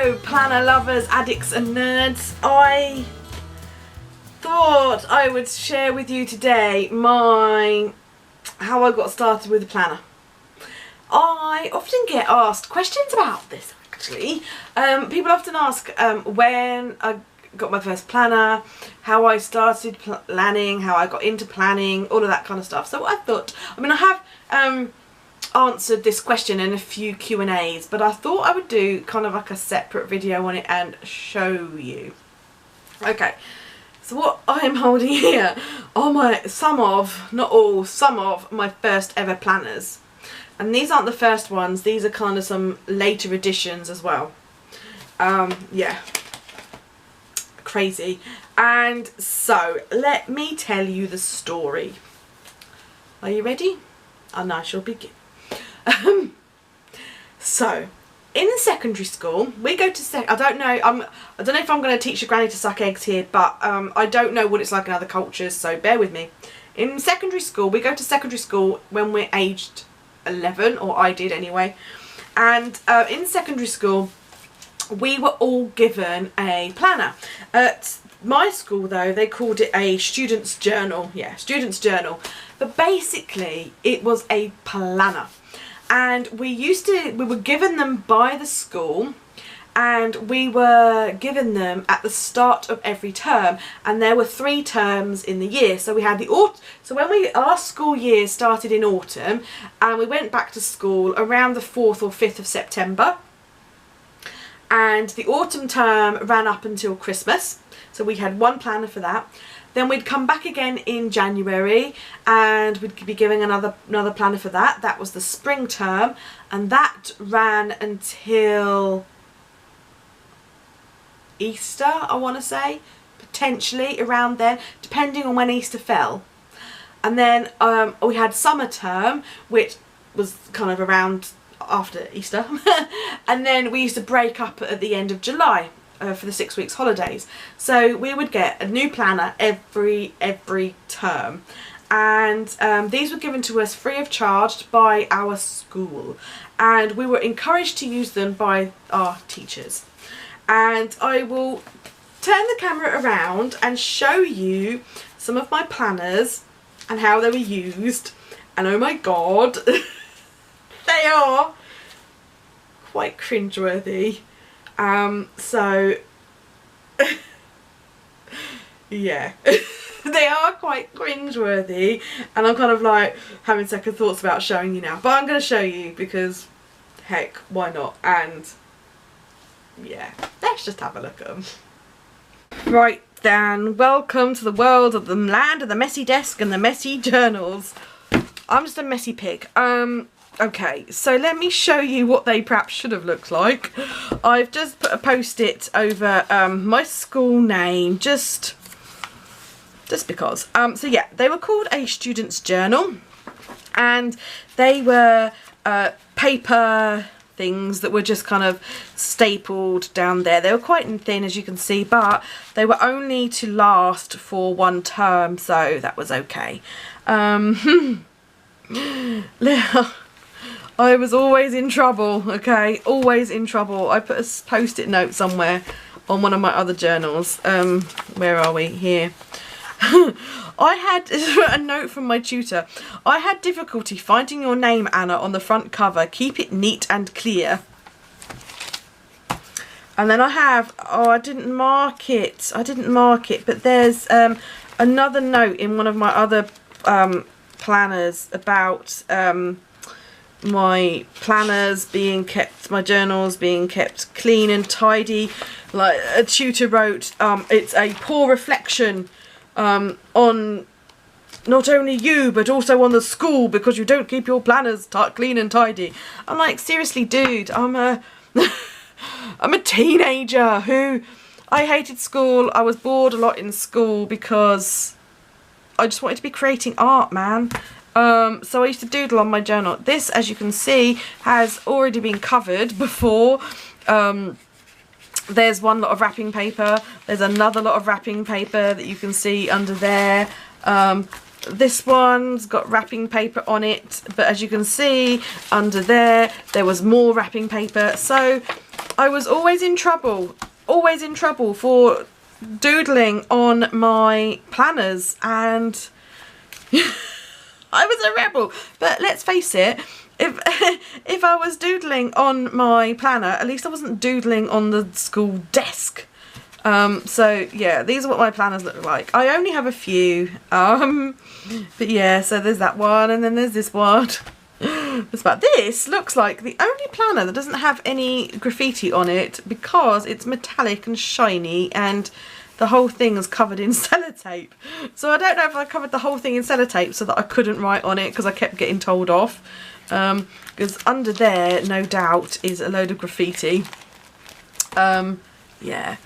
Hello planner lovers, addicts and nerds. I thought I would share with you today how I got started with the planner. I often get asked questions about this actually. People often ask when I got my first planner, how I started planning, how I got into planning, all of that kind of stuff. So I thought, I have answered this question in a few Q&As, but I thought I would do kind of like a separate video on it and show you. Okay, so what I am holding here are some of my first ever planners. And these aren't the first ones, these are kind of some later editions as well. Yeah, crazy. And so let me tell you the story. Are you ready? And I shall begin. So in secondary school we go to I don't know if I'm going to teach your granny to suck eggs here, but I don't know what it's like in other cultures, so bear with me. In secondary school, we go to secondary school when we're aged 11, or I did anyway, and in secondary school we were all given a planner. At my school though, they called it a student's journal. Yeah, student's journal, but basically it was a planner. And we were given them by the school, and we were given them at the start of every term, and there were 3 terms in the year. So we had so when our school year started in autumn, and we went back to school around the 4th or 5th of September, and the autumn term ran up until Christmas. So we had one planner for that. Then we'd come back again in January and we'd be giving another planner for that. That was the spring term, and that ran until Easter, I want to say, potentially around then, depending on when Easter fell. And then we had summer term, which was kind of around after Easter. And then we used to break up at the end of July for the 6 weeks holidays. So we would get a new planner every term, and these were given to us free of charge by our school, and we were encouraged to use them by our teachers. And I will turn the camera around and show you some of my planners and how they were used, and oh my god, they are quite cringeworthy. So yeah, they are quite cringeworthy, and I'm kind of like having second thoughts about showing you now, but I'm going to show you because heck, why not? And yeah, let's just have a look at them. Right then, welcome to the world of the land of the messy desk and the messy journals. I'm just a messy pig. Okay, so let me show you what they perhaps should have looked like. I've just put a post-it over my school name, just because. So yeah, they were called a student's journal, and they were paper things that were just kind of stapled down there. They were quite thin, as you can see, but they were only to last for 1 term, so that was okay. I was always in trouble, okay? Always in trouble. I put a post-it note somewhere on one of my other journals. Where are we? Here. I had a note from my tutor. I had difficulty finding your name, Anna, on the front cover. Keep it neat and clear. And then I have, I didn't mark it, but there's another note in one of my other planners about my planners being kept, my journals being kept clean and tidy. Like a tutor wrote, it's a poor reflection on not only you but also on the school because you don't keep your planners clean and tidy. I'm like, seriously dude, I'm a teenager who, I hated school. I was bored a lot in school because I just wanted to be creating art, man. So I used to doodle on my journal. This, as you can see, has already been covered before. There's one lot of wrapping paper. There's another lot of wrapping paper that you can see under there. This one's got wrapping paper on it, but as you can see under there was more wrapping paper. So I was always in trouble for doodling on my planners, and I was a rebel. But let's face it, if I was doodling on my planner, at least I wasn't doodling on the school desk. So yeah, these are what my planners look like. I only have a few, but yeah, so there's that one, and then there's this one. This looks like the only planner that doesn't have any graffiti on it, because it's metallic and shiny, and the whole thing is covered in sellotape. So I don't know if I covered the whole thing in sellotape so that I couldn't write on it, because I kept getting told off. Because under there, no doubt, is a load of graffiti. Yeah.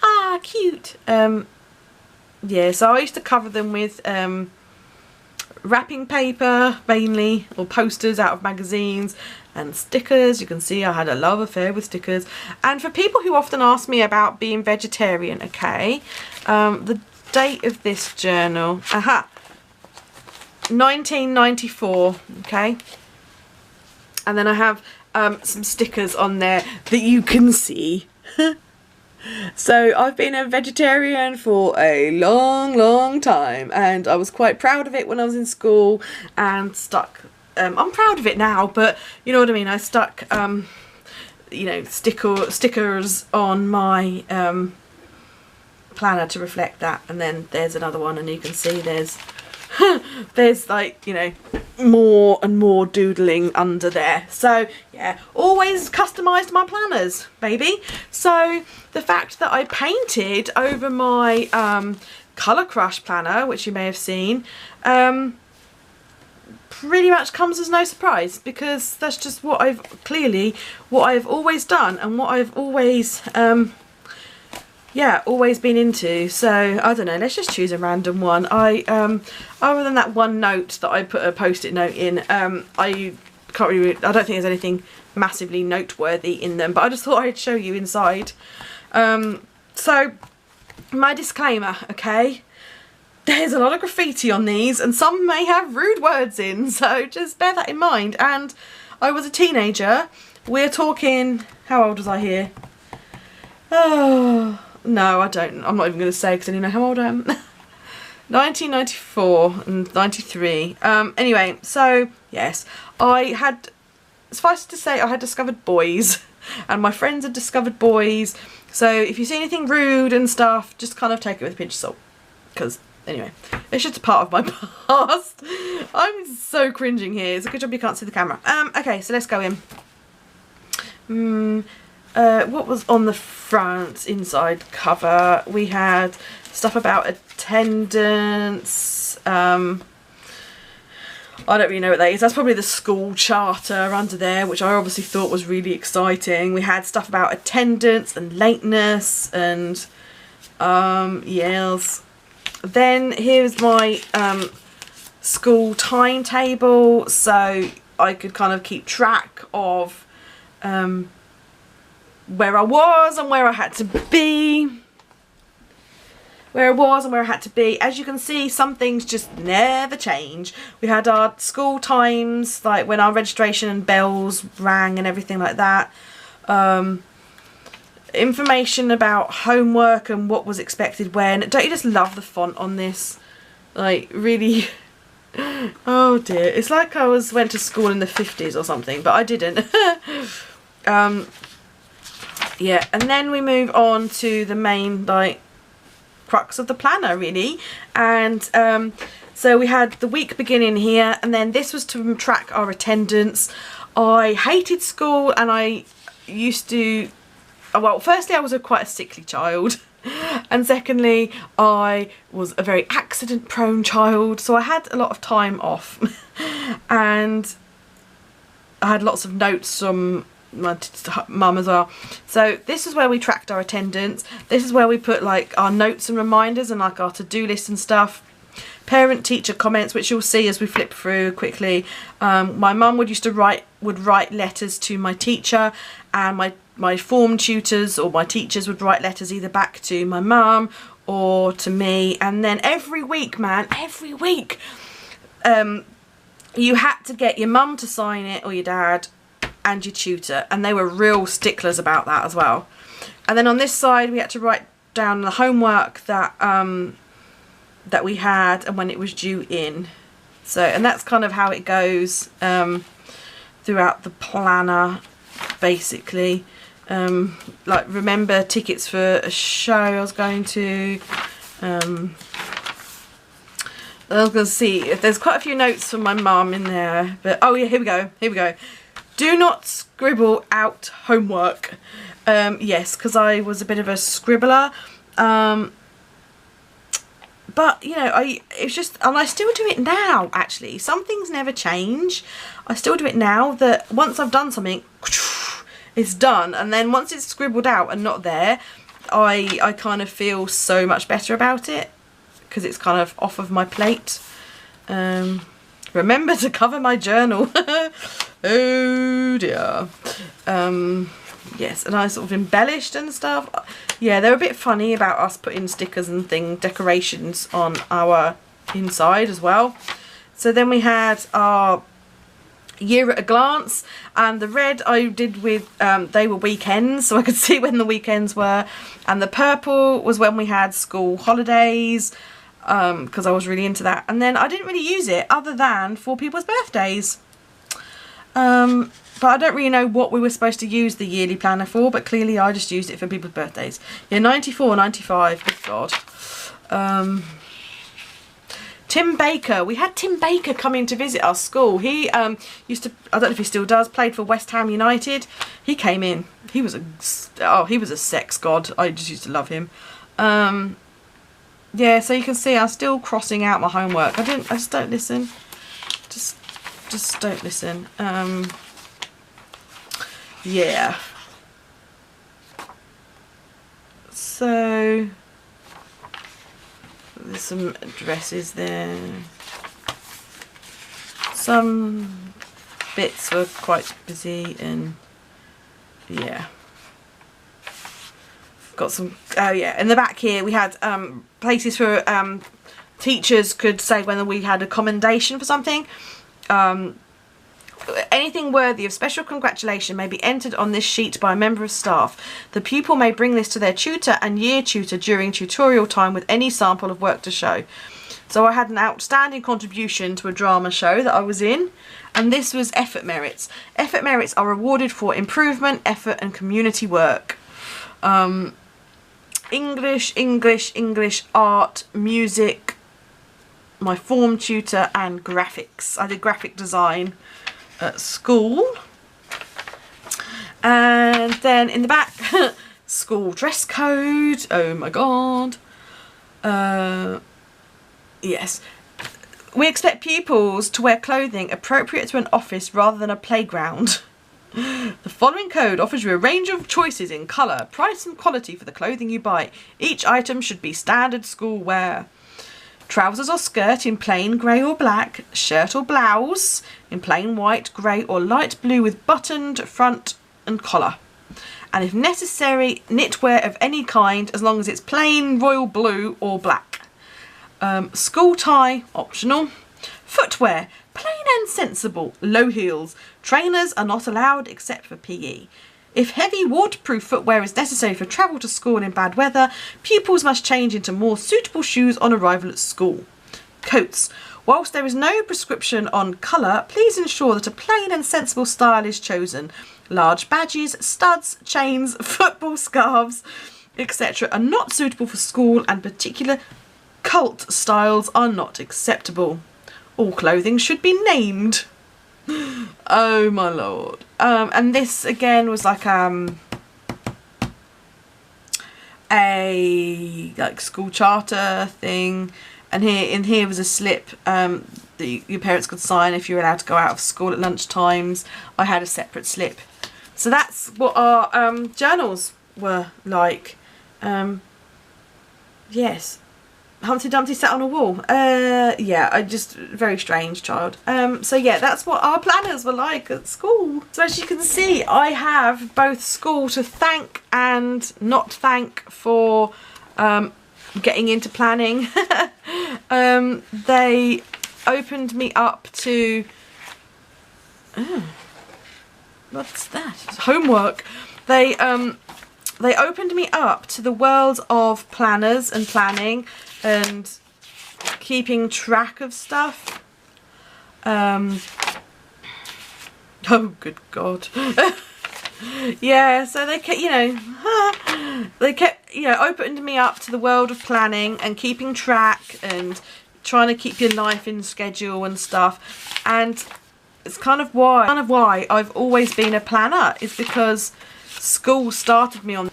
Ah, cute. Yeah, so I used to cover them with wrapping paper mainly, or posters out of magazines, and stickers. You can see I had a love affair with stickers. And for people who often ask me about being vegetarian, okay, the date of this journal, 1994, okay, and then I have some stickers on there that you can see. So I've been a vegetarian for a long time, and I was quite proud of it when I was in school, and stuck, I'm proud of it now, but you know what I mean, I stuck you know, stickers on my planner to reflect that. And then there's another one, and you can see there's there's like, you know, more and more doodling under there. So yeah, always customised my planners, baby. So the fact that I painted over my Colour Crush planner, which you may have seen, pretty much comes as no surprise, because that's just what I've always done, and what I've always yeah, always been into. So I don't know, let's just choose a random one. I other than that one note that I put a post-it note in, I don't think there's anything massively noteworthy in them, but I just thought I'd show you inside. So my disclaimer, okay, there's a lot of graffiti on these, and some may have rude words in, so just bear that in mind. And I was a teenager. We're talking, how old was I here? Oh no, I don't. I'm not even going to say, because I don't know how old I am. 1994 and 93. Anyway, so yes, I had, suffice it to say, I had discovered boys, and my friends had discovered boys. So if you see anything rude and stuff, just kind of take it with a pinch of salt, because anyway, it's just a part of my past. I'm so cringing here. It's a good job you can't see the camera. Okay, so let's go in. What was on the front inside cover? We had stuff about attendance. I don't really know what that is. That's probably the school charter under there, which I obviously thought was really exciting. We had stuff about attendance and lateness and yes. Then here's my school timetable, so I could kind of keep track of where I was and where I had to be. As you can see, some things just never change. We had our school times, like when our registration bells rang and everything like that. Information about homework and what was expected when. Don't you just love the font on this? Like, really. Oh dear, it's like I went to school in the 50s or something, but I didn't. Yeah, and then we move on to the main, like, crux of the planner, really. And so we had the week beginning here, and then this was to track our attendance. I hated school, and I used to, well, firstly I was quite a sickly child, and secondly I was a very accident prone child, so I had a lot of time off. And I had lots of notes from my mum as well. So this is where we tracked our attendance. This is where we put like our notes and reminders and like our to-do list and stuff. Parent teacher comments, which you'll see as we flip through quickly. My mum would write letters to my teacher, and my form tutors or my teachers would write letters either back to my mum or to me. And then every week, man, every week, you had to get your mum to sign it or your dad, and your tutor, and they were real sticklers about that as well. And then on this side we had to write down the homework that that we had and when it was due in. So, and that's kind of how it goes throughout the planner, basically. Like, remember tickets for a show I was going to. I was going to see if there's quite a few notes from my mum in there, but oh yeah, here we go. Do not scribble out homework. Yes, because I was a bit of a scribbler. But, you know, it's just, and I still do it now, actually. Some things never change. I still do it now, that once I've done something, it's done. And then once it's scribbled out and not there, I kind of feel so much better about it, because it's kind of off of my plate. Remember to cover my journal. Oh dear. Yes, and I sort of embellished and stuff. Yeah, they're a bit funny about us putting stickers and decorations on our inside as well. So then we had our year at a glance, and the red I did with, they were weekends, so I could see when the weekends were. And the purple was when we had school holidays, because I was really into that. And then I didn't really use it other than for people's birthdays. But I don't really know what we were supposed to use the yearly planner for, but clearly I just used it for people's birthdays. Yeah, 94, 95, good God. Tim Baker. We had Tim Baker come in to visit our school. He used to, I don't know if he still does, played for West Ham United. He came in. He was a sex god. I just used to love him. Yeah, so you can see I'm still crossing out my homework. I just don't listen. Just don't listen. Yeah. So there's some addresses there. Some bits were quite busy, and yeah. Got some, oh yeah, in the back here we had places for teachers could say whether we had a commendation for something. Anything worthy of special congratulation may be entered on this sheet by a member of staff. The pupil may bring this to their tutor and year tutor during tutorial time with any sample of work to show. So I had an outstanding contribution to a drama show that I was in, and this was effort merits. Effort merits are awarded for improvement, effort and community work. English, art, music, my form tutor, and graphics. I did graphic design at school. And then in the back, school dress code. Oh my God. Yes. We expect pupils to wear clothing appropriate to an office rather than a playground. The following code offers you a range of choices in colour, price and quality for the clothing you buy. Each item should be standard school wear. Trousers or skirt in plain grey or black, shirt or blouse in plain white, grey or light blue with buttoned front and collar. And if necessary, knitwear of any kind as long as it's plain royal blue or black. School tie, optional. Footwear, plain and sensible, low heels. Trainers are not allowed except for PE. If heavy waterproof footwear is necessary for travel to school in bad weather, pupils must change into more suitable shoes on arrival at school. Coats. Whilst there is no prescription on colour, please ensure that a plain and sensible style is chosen. Large badges, studs, chains, football scarves, etc. are not suitable for school, and particular cult styles are not acceptable. All clothing should be named. Oh my lord. And this again was like a like school charter thing, and here was a slip that your parents could sign if you're allowed to go out of school at lunch times. I had a separate slip. So that's what our journals were like. Yes. Humpty Dumpty sat on a wall. Yeah, I just, very strange child. So yeah, that's what our planners were like at school. So as you can see, I have both school to thank and not thank for getting into planning. They opened me up to What's that? It's homework. They opened me up to the world of planners and planning and keeping track of stuff. Oh, good God. Yeah, so they kept, opened me up to the world of planning and keeping track and trying to keep your life in schedule and stuff. And it's kind of why I've always been a planner, is because school started me on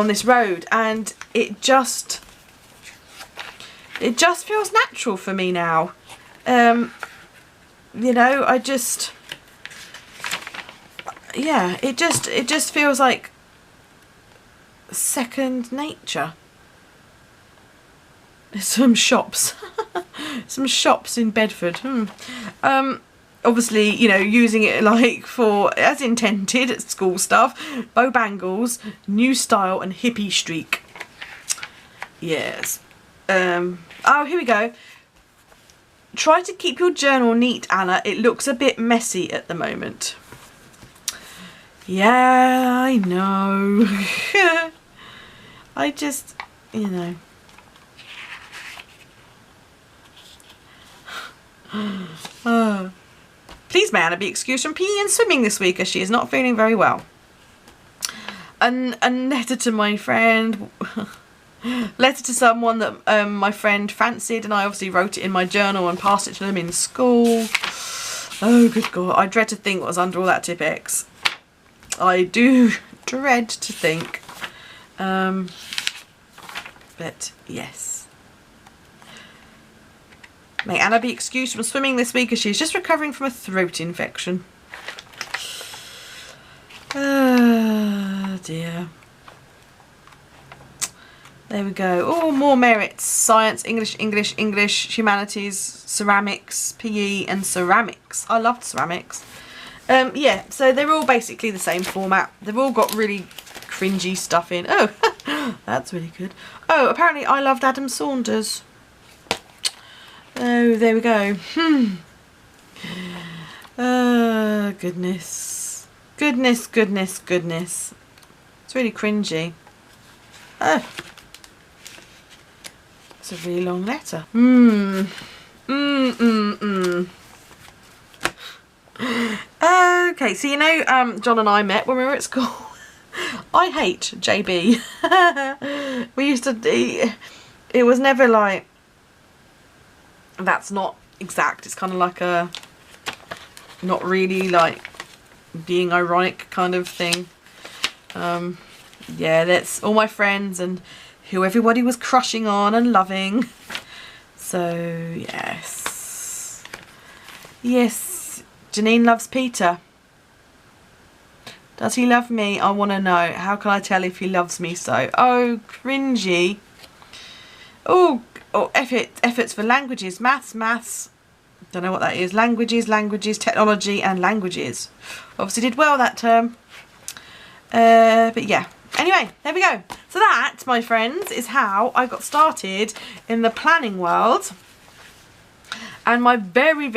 this road, and it just feels natural for me now. It just feels like second nature. Some shops in Bedford. Obviously, using it like for as intended at school stuff. Bow bangles, new style, and hippie streak. Yes. Oh, here we go. Try to keep your journal neat, Anna. It looks a bit messy at the moment. Yeah, I know. I just, Please may Anna be excused from PE and swimming this week, as she is not feeling very well. And a letter to my friend. Letter to someone that my friend fancied, and I obviously wrote it in my journal and passed it to them in school. Oh, good God. I dread to think what was under all that Tipp-Ex. I do dread to think. But yes. May Anna be excused from swimming this week, as she is just recovering from a throat infection. Oh dear. There we go. Oh, more merits. Science, English, humanities, ceramics, PE and ceramics. I loved ceramics. Yeah, so they're all basically the same format. They've all got really cringy stuff in. Oh, that's really good. Oh, apparently I loved Adam Saunders. Oh, there we go. Oh, goodness. Goodness. It's really cringy. Oh. It's a really long letter. Okay, so John and I met when we were at school. I hate JB. We used to, it was never like, that's not exact. It's kind of like a, not really like being ironic kind of thing. Yeah, that's all my friends and who everybody was crushing on and loving. So, yes. Yes, Janine loves Peter. Does he love me? I want to know. How can I tell if he loves me so? Oh, cringy. Oh, efforts for languages. Maths. Don't know what that is. Languages, technology and languages. Obviously did well that term. But yeah. Anyway, there we go. So that, my friends, is how I got started in the planning world. And my very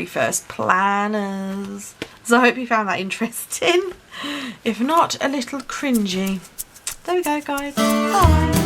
first planners. So I hope you found that interesting. If not, a little cringy. There we go, guys. Bye.